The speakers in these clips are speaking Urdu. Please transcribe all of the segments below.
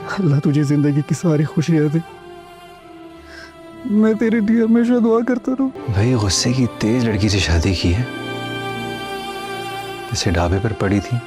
اللہ تجھے زندگی کی ساری خوشیاں دے. میں تیرے لیے ہمیشہ دعا کرتا رہوں. بھائی غصے کی تیز لڑکی سے شادی کی ہے، جیسے ڈھابے پر پڑی تھی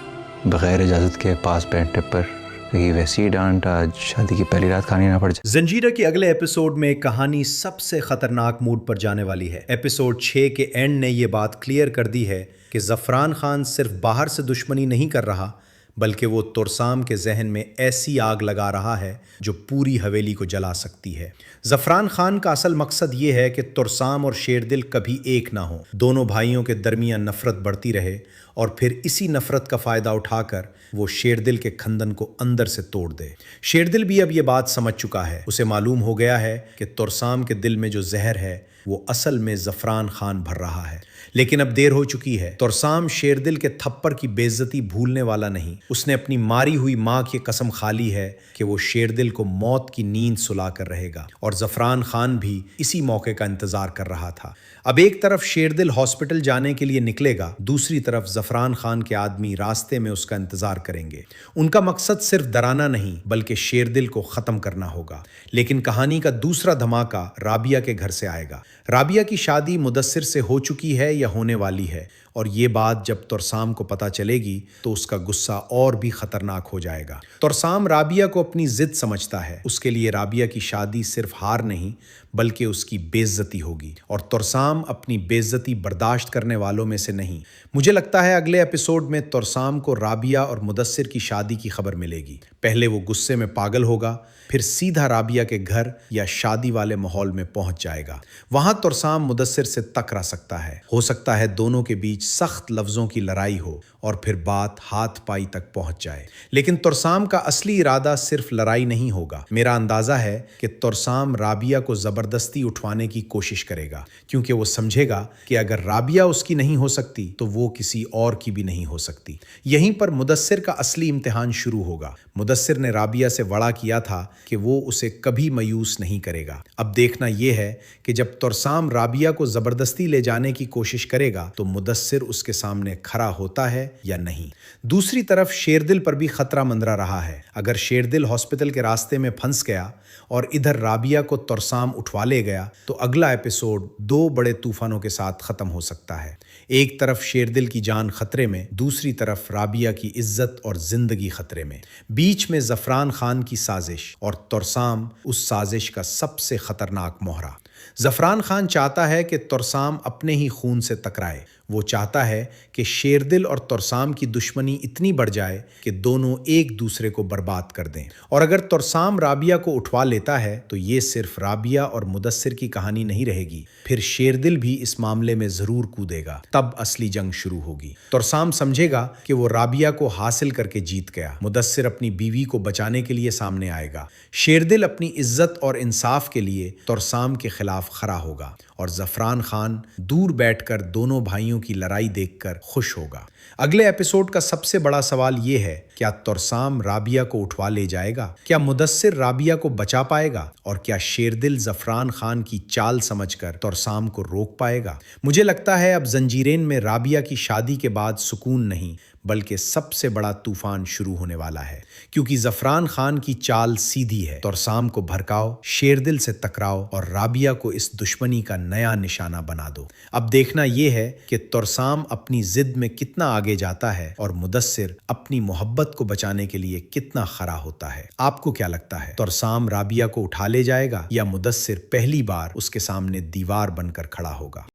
بغیر اجازت کے پاس بیٹھنے پر کہیں ویسی ڈانٹ آج شادی کی پہلی رات کھانی نہ پڑ جائے. زنجیرہ کے اگلے ایپیسوڈ میں کہانی سب سے خطرناک موڈ پر جانے والی ہے. ایپیسوڈ 6 کے اینڈ نے یہ بات کلیئر کر دی ہے کہ زعفران خان صرف باہر سے دشمنی نہیں کر رہا بلکہ وہ ترسام کے ذہن میں ایسی آگ لگا رہا ہے جو پوری حویلی کو جلا سکتی ہے. زعفران خان کا اصل مقصد یہ ہے کہ ترسام اور شیردل کبھی ایک نہ ہوں، دونوں بھائیوں کے درمیان نفرت بڑھتی رہے اور پھر اسی نفرت کا فائدہ اٹھا کر وہ شیردل کے کھندن کو اندر سے توڑ دے. شیردل بھی اب یہ بات سمجھ چکا ہے. اسے معلوم ہو گیا ہے کہ ترسام کے دل میں جو زہر ہے وہ اصل میں زعفران خان بھر رہا ہے. لیکن اب دیر ہو چکی ہے. ترسام شیردل کے تھپڑ کی بے عزتی بھولنے والا نہیں. اس نے اپنی ماری ہوئی ماں کی قسم کھا لی ہے کہ وہ شیردل کو موت کی نیند سلا کر رہے گا، اور زعفران خان بھی اسی موقع کا انتظار کر رہا تھا. اب ایک طرف شیردل ہاسپٹل جانے کے لیے نکلے گا، دوسری طرف زعفران خان کے آدمی راستے میں اس کا انتظار کریں گے. ان کا مقصد صرف ڈرانا نہیں بلکہ شیردل کو ختم کرنا ہوگا. لیکن کہانی کا دوسرا دھماکہ رابعہ کے گھر سے آئے گا. رابعہ کی شادی مدثر سے ہو چکی ہے یا ہونے والی ہے، اور یہ بات جب ترسام کو پتہ چلے گی تو اس کا غصہ اور بھی خطرناک ہو جائے گا. ترسام رابعہ کو اپنی ضد سمجھتا ہے. اس کے لیے رابعہ کی شادی صرف ہار نہیں بلکہ اس کی بے عزتی ہوگی، اور ترسام اپنی بے عزتی برداشت کرنے والوں میں سے نہیں. مجھے لگتا ہے اگلے ایپیسوڈ میں ترسام کو رابعہ اور مدثر کی شادی کی خبر ملے گی. پہلے وہ غصے میں پاگل ہوگا، پھر سیدھا رابعہ کے گھر یا شادی والے ماحول میں پہنچ جائے گا. وہاں ترسام مدثر سے ٹکرا سکتا ہے. ہو سکتا ہے دونوں کے بیچ سخت لفظوں کی لڑائی ہو اور پھر بات ہاتھ پائی تک پہنچ جائے. لیکن ترسام کا اصلی ارادہ صرف لڑائی نہیں ہوگا. میرا اندازہ ہے کہ ترسام رابعہ کو زبردستی اٹھوانے کی کوشش کرے گا، کیونکہ وہ سمجھے گا کہ اگر رابعہ اس کی نہیں ہو سکتی تو وہ کسی اور کی بھی نہیں ہو سکتی. یہیں پر مدثر کا اصلی امتحان شروع ہوگا. مدثر نے رابعہ سے وعدہ کیا تھا کہ وہ اسے کبھی مایوس نہیں کرے گا. اب دیکھنا یہ ہے کہ جب ترسام رابعہ کو زبردستی لے جانے کی کوشش کرے گا تو مدثر اس کے سامنے کھڑا ہوتا ہے یا نہیں. دوسری طرف شیردل پر بھی خطرہ مندرا رہا ہے. اگر شیردل ہاسپٹل کے راستے میں پھنس گیا اور ادھر رابعہ کو ترسام اٹھوا لے گیا تو اگلا ایپیسوڈ دو بڑے طوفانوں کے ساتھ ختم ہو سکتا ہے. ایک طرف شیردل کی جان خطرے میں، دوسری طرف رابعہ کی عزت اور زندگی خطرے میں. بیچ میں زعفران خان کی سازش، اور ترسام اس سازش کا سب سے خطرناک مہرہ. زعفران خان چاہتا ہے کہ ترسام اپنے ہی خون سے ٹکرائے. وہ چاہتا ہے کہ شیردل اور ترسام کی دشمنی اتنی بڑھ جائے کہ دونوں ایک دوسرے کو برباد کر دیں. اور اگر ترسام رابعہ کو اٹھوا لیتا ہے تو یہ صرف رابعہ اور مدثر کی کہانی نہیں رہے گی، پھر شیردل بھی اس معاملے میں ضرور کودے گا. تب اصلی جنگ شروع ہوگی. ترسام سمجھے گا کہ وہ رابعہ کو حاصل کر کے جیت گیا. مدثر اپنی بیوی کو بچانے کے لیے سامنے آئے گا. شیردل اپنی عزت اور انصاف کے لیے ترسام کے خلاف کھڑا ہوگا، اور زعفران خان دور بیٹھ کر دونوں بھائیوں کی لڑائی دیکھ کر خوش ہوگا. اگلے ایپیسوڈ کا سب سے بڑا سوال یہ ہے، کیا ترسام رابعہ کو اٹھوا لے جائے گا؟ کیا مدثر رابعہ کو بچا پائے گا؟ اور کیا شیردل زعفران خان کی چال سمجھ کر ترسام کو روک پائے گا؟ مجھے لگتا ہے اب زنجیرین میں رابعہ کی شادی کے بعد سکون نہیں بلکہ سب سے بڑا طوفان شروع ہونے والا ہے، کیونکہ زعفران خان کی چال سیدھی ہے. ترسام کو بھڑکاؤ، شیردل سے ٹکراؤ اور رابعہ کو اس دشمنی کا نیا نشانہ بنا دو. اب دیکھنا یہ ہے کہ ترسام اپنی ضد میں کتنا آگے جاتا ہے اور مدثر اپنی محبت کو بچانے کے لیے کتنا کھڑا ہوتا ہے. آپ کو کیا لگتا ہے؟ ترسام رابعہ کو اٹھا لے جائے گا یا مدثر پہلی بار اس کے سامنے دیوار بن کر کھڑا ہوگا؟